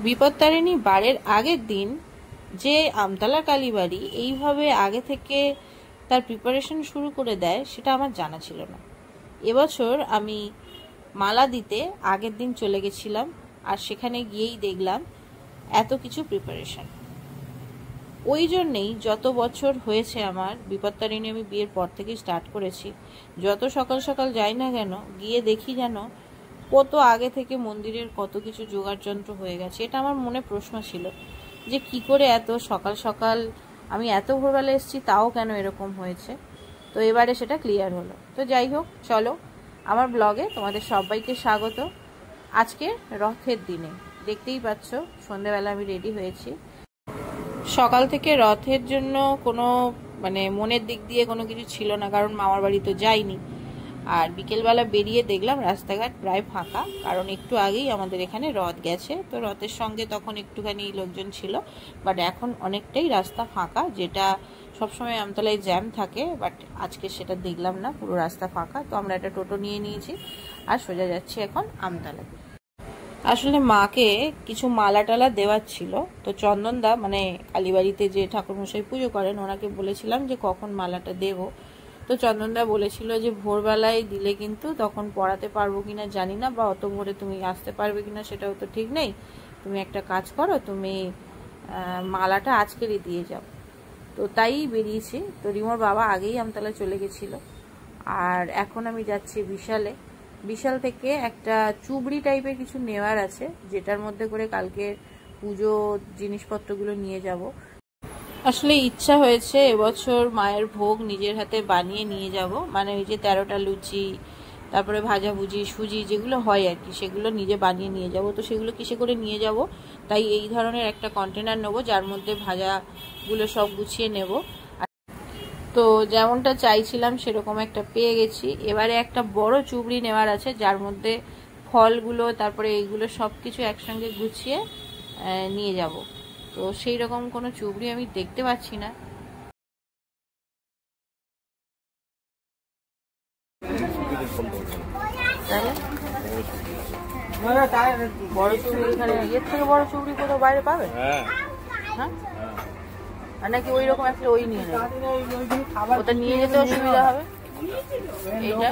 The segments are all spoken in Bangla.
বিপত্তারিণী বারের আগের দিন যে আমতলা কালীবাড়ি এইভাবে আগে থেকে তার প্রিপারেশন শুরু করে দেয় সেটা আমার জানা ছিল না। এবছর আমি মালা দিতে আগের দিন চলে গেছিলাম, আর সেখানে গিয়েই দেখলাম এত কিছু প্রিপারেশন। ওই জন্যেই যত বছর হয়েছে আমার বিপত্তারিণী আমি বিয়ের পর থেকেই স্টার্ট করেছি, যত সকাল সকাল যাই না কেন গিয়ে দেখি যেন কত আগে থেকে মন্দিরের কত কিছু জোগাড় যন্ত্র হয়ে গেছে। এটা আমার মনে প্রশ্ন ছিল যে কি করে এত সকাল সকাল, আমি এত ভোরবেলা এসেছি তাও কেন এরকম হয়েছে। তো এবারে সেটা ক্লিয়ার হলো। তো যাই হোক, চলো আমার ব্লগে তোমাদের সবাইকে স্বাগত। আজকে রথের দিনে দেখতেই পাচ্ছ সন্ধ্যেবেলা আমি রেডি হয়েছি। সকাল থেকে রথের জন্য কোনো মনের দিক দিয়ে কোনো কিছু ছিল না, কারণ মামার বাড়ি তো যাইনি। আর বিকেলবেলা বেরিয়ে দেখলাম রাস্তাঘাট প্রায় ফাঁকা, কারণ একটু আগেই আমাদের এখানে রথ গেছে। তো রথের সঙ্গে তখন একটুখানি লোকজন ছিল, বাট এখন অনেকটাই রাস্তা ফাঁকা, যেটা সবসময় আমতলায় জ্যাম থাকে, বাট আজকে সেটা দেখলাম না, পুরো রাস্তা ফাঁকা। তো আমরা একটা টোটো নিয়ে নিয়েছি আর সোজা যাচ্ছি এখন আমতলায়। আসলে মাকে কিছু মালা টালা দেওয়ার ছিল, তো চন্দনদা কালীবাড়িতে যে ঠাকুরমশাই পুজো করেন ওনাকে বলেছিলাম যে কখন মালাটা দেবো। তো চন্দনদা বলেছিল যে ভোরবেলায় দিলে কিন্তু তখন পড়াতে পারবো কিনা জানি না, বা অত ভোরে তুমি আসতে পারবে কিনা সেটাও তো ঠিক নেই। তুমি একটা কাজ করো, তুমি মালাটা আজকেরই দিয়ে যাও। তো তাই বেরিয়েছি। তো রিমোর বাবা আগেই আমতলা চলে গেছিল, আর এখন আমি যাচ্ছি বিশালে। বিশাল থেকে একটা চুবড়ি টাইপের কিছু নেওয়ার আছে, যেটার মধ্যে করে কালকে পুজো জিনিসপত্রগুলো নিয়ে যাব। আসলে ইচ্ছা হয়েছে এবছর মায়ের ভোগ নিজের হাতে বানিয়ে নিয়ে যাব, ওই যে 13টা লুচি, তারপরে ভাজাভুজি, সুজি যেগুলো হয় আর কি, সেগুলো নিজে বানিয়ে নিয়ে যাব। তো সেগুলো কিসে করে নিয়ে যাব, তাই এই ধরনের একটা কন্টেনার নেব যার মধ্যে ভাজাগুলো সব গুছিয়ে নেব। তো যেমনটা চাইছিলাম সেরকম একটা পেয়ে গেছি। এবারে একটা বড় চুবড়ি নেওয়ার আছে যার মধ্যে ফলগুলো, তারপরে এইগুলো সব কিছু একসঙ্গে গুছিয়ে নিয়ে যাব। তো সেই রকম কোনো চুবড়ি আমি দেখতে পাচ্ছি না। বড় চুবড়ি এখানে, এর থেকে বড় চুবড়ি কোথাও বাইরে পাবে? হ্যাঁ, আর নাকি ওই রকম একটা ওই নিয়ে নেবে, ওটা নিয়ে যেতে অসুবিধা হবে। এইটা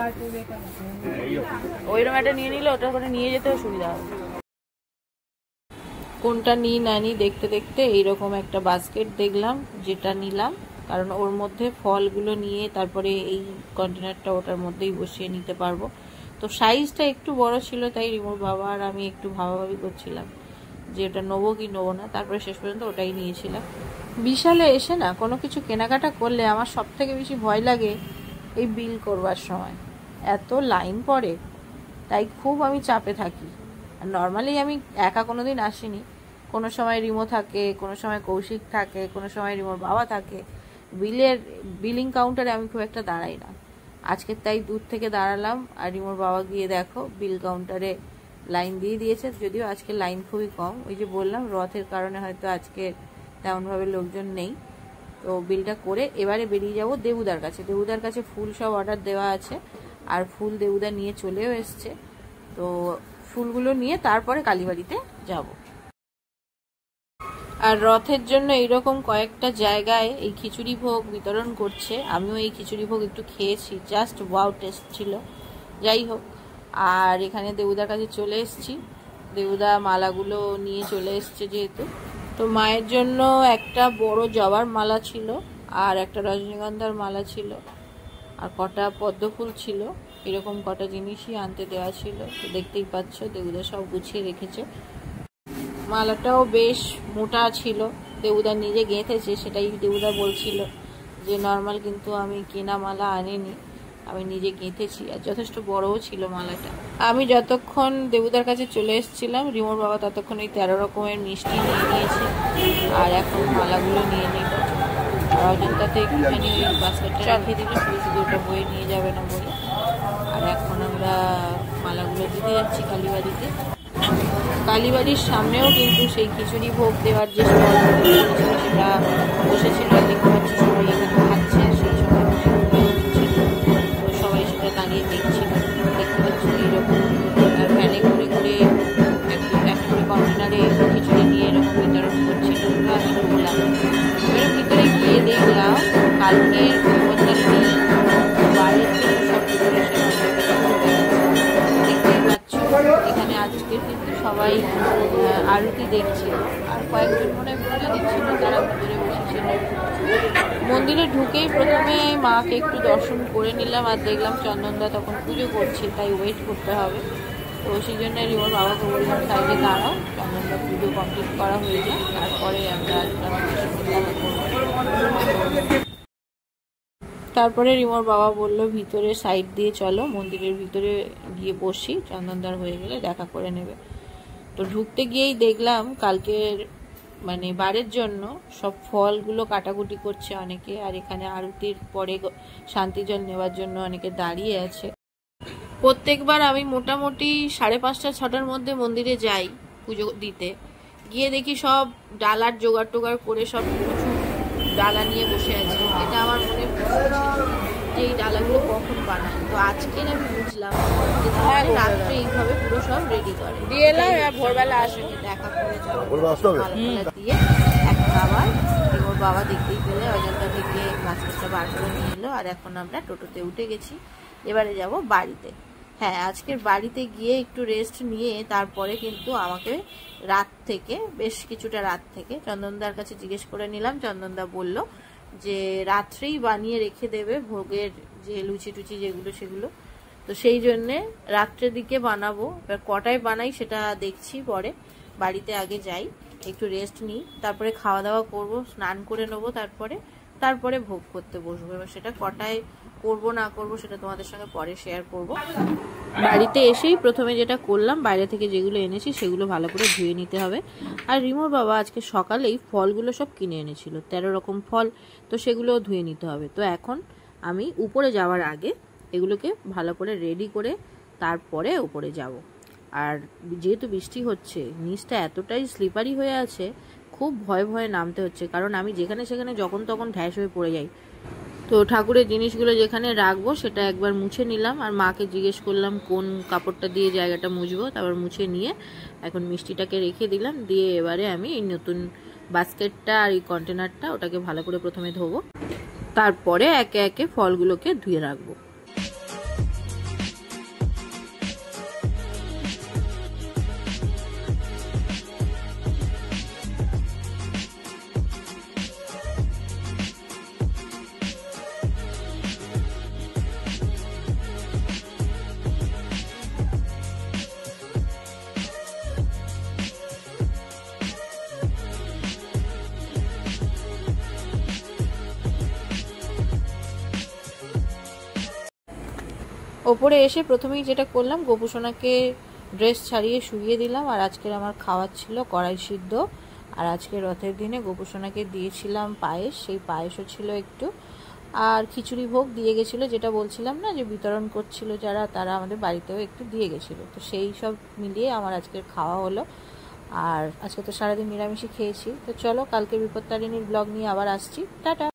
ওইরকম একটা নিয়ে নিলে ওটা করে নিয়ে যেতে অসুবিধা হবে। কোনটা নিই না নিই দেখতে দেখতে এইরকম একটা বাস্কেট দেখলাম, যেটা নিলাম, কারণ ওর মধ্যে ফলগুলো নিয়ে তারপরে এই কন্টেনারটা ওটার মধ্যেই বসিয়ে নিতে পারবো। তো সাইজটা একটু বড় ছিল, তাই রিমোর বাবা আর আমি একটু ভাবাভাবি করছিলাম যে ওটা নেবো কি নেবো না, তারপরে শেষ পর্যন্ত ওটাই নিয়েছিলাম। বিশালে এসে না কোনো কিছু কেনাকাটা করলে আমার সব থেকে বেশি ভয় লাগে এই বিল করবার সময়, এত লাইন পড়ে, তাই খুব আমি চাপে থাকি। আর নর্মালি আমি একা কোনোদিন আসিনি, কোনো সময় রিমো থাকে, কোনো সময় কৌশিক থাকে, কোনো সময় রিমোর বাবা থাকে। বিলিং কাউন্টারে আমি খুব একটা দাঁড়াই না, আজকে তাই দূর থেকে দাঁড়ালাম। আর রিমোর বাবা গিয়ে দেখো বিল কাউন্টারে লাইন দিয়ে দিয়েছে, যদিও আজকে লাইন খুবই কম, ওই যে বললাম রথের কারণে হয়তো আজকে তেমনভাবে লোকজন নেই। তো বিলটা করে এবারে বেরিয়ে যাব দেবুদার কাছে। দেবুদার কাছে ফুল সব অর্ডার দেওয়া আছে, আর ফুল দেবুদা নিয়ে চলেও এসছে। তো ফুলগুলো নিয়ে তারপরে কালীবাড়িতে যাব। আর রথের জন্য এইরকম কয়েকটা জায়গায় এই খিচুড়ি ভোগ বিতরণ করছে, আমিও এই খিচুড়ি ভোগ একটু খেয়েছি, জাস্ট ওয়াও টেস্ট ছিল। যাই হোক, আর এখানে দেবুদার কাছে চলে এসেছি, দেবুদা মালাগুলো নিয়ে চলে এসছে যেহেতু। তো মায়ের জন্য একটা বড় জবার মালা ছিল, আর একটা রজনীগন্ধার মালা ছিল, আর কটা পদ্ম ফুল ছিল, এরকম কটা জিনিসই আনতে দেওয়া ছিল। তো দেখতেই পাচ্ছ দেবুদা সব গুছিয়ে রেখেছে। মালাটাও বেশ মোটা ছিল, দেবুদা নিজে গেঁথেছে, সেটাই দেবুদা বলছিল যে নর্মাল কিন্তু আমি কেনা মালা আনিনি, আমি নিজে গেঁথেছি, আর যথেষ্ট বড়ও ছিল মালাটা। আমি যতক্ষণ দেবুদার কাছে চলে এসেছিলাম, রিমোর বাবা ততক্ষণ ওই 13 রকমের মিষ্টি নিয়ে নিয়েছে, আর এখন মালাগুলো নিয়ে নিল। আর অযোধ্যাতে একটুখানি ওই বাস্কেটটা রেখে দিল, ফ্রিজে ওটা বয়ে নিয়ে যাবে না বলে। আর এখন আমরা মালাগুলো দিতে যাচ্ছি কালীবাড়িতে। কালীবাড়ির সামনেও কিন্তু সেই খিচুড়ি ভোগ দেওয়ার যে স্টলগুলো ছিল সেটা বসেছিল, দেখতে পাচ্ছি সবাই এখানে খাচ্ছে, সেই সময় তো সবাই সেটা দাঁড়িয়ে দেখছিল। দেখতে পাচ্ছি এইরকম ভ্যানে করে করে একটা করে কন্টেনারে খিচুড়ি সঙ্গে আমি ঢুকলাম। এবার ভিতরে গিয়ে দেখলাম কালকে বাড়ির জন্য সব প্রিপারেশন দেখতেই পাচ্ছ। এখানে আজকের কিন্তু সবাই আরতি দেখছিল, আর কয়েকজন মনে পুজো দিচ্ছিল, তারা ভিতরে বসেছিল। মন্দিরে ঢুকেই প্রথমে মাকে একটু দর্শন করে নিলাম, আর দেখলাম চন্দনদা তখন পুজো করছে, তাই ওয়েট করতে হবে। তো সেই জন্য রিমোর বাবাকে বললাম সাইডে দাঁড়াও, চন্দনদা পুজো কমপ্লিট করা হয়ে যায়, তারপরে আমরা তারপরে রিমোর বাবা বলল ভিতরে সাইড দিয়ে চলো, মন্দিরের ভিতরে গিয়ে বসি, চন্দনদার হয়ে গেলে দেখা করে নেবে। তো ঢুকতে গিয়েই দেখলাম কালকের মানে বারের জন্য সব ফলগুলো কাটাকুটি করছে অনেকে, আর এখানে আরতির পরে শান্তি জল নেওয়ার জন্য অনেকে দাঁড়িয়ে আছে। প্রত্যেকবার আমি মোটামুটি 5:30 6টার মধ্যে মন্দিরে যাই পুজো দিতে, গিয়ে দেখি সব ডালার জোগাড় টোগাড় করে সব ডালা নিয়ে বসে আছে। এটা আমার মনে যে এই ডালাগুলো কখন বানায়। তো আজকের আমি বুঝলাম যে রাত্রে এইভাবে পুরো সব রেডি করে ভোরবেলা আসে দেখা করে দিয়ে এখন আবার ওর বাবা দেখতেই পেলে অজন্তা থেকে বাচ্চাটা বার করে নিয়ে এলো, আর এখন আমরা টোটোতে উঠে গেছি। এবারে যাব বাড়িতে। হ্যাঁ, আজকের বাড়িতে গিয়ে একটু রেস্ট নিয়ে তারপরে কিন্তু আমাকে রাত থেকে বেশ কিছুটা রাত থেকে চন্দনদার কাছে জিজ্ঞেস করে নিলাম। চন্দনদা বলল যে রাত্রেই বানিয়ে রেখে দেবে ভোগের যে লুচি টুচি যেগুলো সেগুলো, তো সেই জন্যে রাত্রের দিকে বানাবো। এবার কটায় বানাই সেটা দেখছি পরে, বাড়িতে আগে যাই, একটু রেস্ট নিই, তারপরে খাওয়া দাওয়া করব, স্নান করে নেবো, তারপরে ভোগ করতে বসবো। এবার সেটা কটায় করবো না করবো সেটা তোমাদের সঙ্গে পরে শেয়ার করব। বাড়িতে এসেই প্রথমে যেটা করলাম, বাইরে থেকে যেগুলো এনেছি সেগুলো ভালো করে ধুয়ে নিতে হবে। আর রিমোর বাবা আজকে সকালেই ফলগুলো সব কিনে এনেছিল, 13 রকম ফল, তো সেগুলোও ধুয়ে নিতে হবে। তো এখন আমি উপরে যাওয়ার আগে এগুলোকে ভালো করে রেডি করে তারপরে উপরে যাব। আর যেহেতু বৃষ্টি হচ্ছে, নিচটা এতটাই স্লিপারি হয়ে আছে, খুব ভয়ে ভয়ে নামতে হচ্ছে, কারণ আমি যেখানে সেখানে যখন তখন ঢ্যাস হয়ে পড়ে যাই। তো ঠাকুরের জিনিসগুলো যেখানে রাখবো সেটা একবার মুছে নিলাম, আর মাকে জিজ্ঞেস করলাম কোন কাপড়টা দিয়ে জায়গাটা মুছবো, তারপর মুছে নিয়ে এখন মিষ্টিটাকে রেখে দিলাম। দিয়ে এবারে আমি এই নতুন বাস্কেটটা আর এই কন্টেনারটা ওটাকে ভালো করে প্রথমে ধোবো, তারপরে একে একে ফলগুলোকে ধুয়ে রাখবো। ওপরে এসে প্রথমেই যেটা করলাম, গোপুসোনাকে ড্রেস ছাড়িয়ে শুইয়ে দিলাম। আর আজকের আমার খাওয়ার ছিল কড়াই সিদ্ধ, আর আজকের রথের দিনে গোপুসোনাকে দিয়েছিলাম পায়েস, সেই পায়েসও ছিল একটু, আর খিচুড়ি ভোগ দিয়ে গেছিলো, যেটা বলছিলাম না যে বিতরণ করছিল যারা, তারা আমাদের বাড়িতেও একটু দিয়ে গেছিলো। তো সেই সব মিলিয়ে আমার আজকের খাওয়া হলো। আর আজকে তো সারাদিন নিরামিষই খেয়েছি। তো চলো, কালকে বিপত্তারিণীর ব্লগ নিয়ে আবার আসছি। টাটা।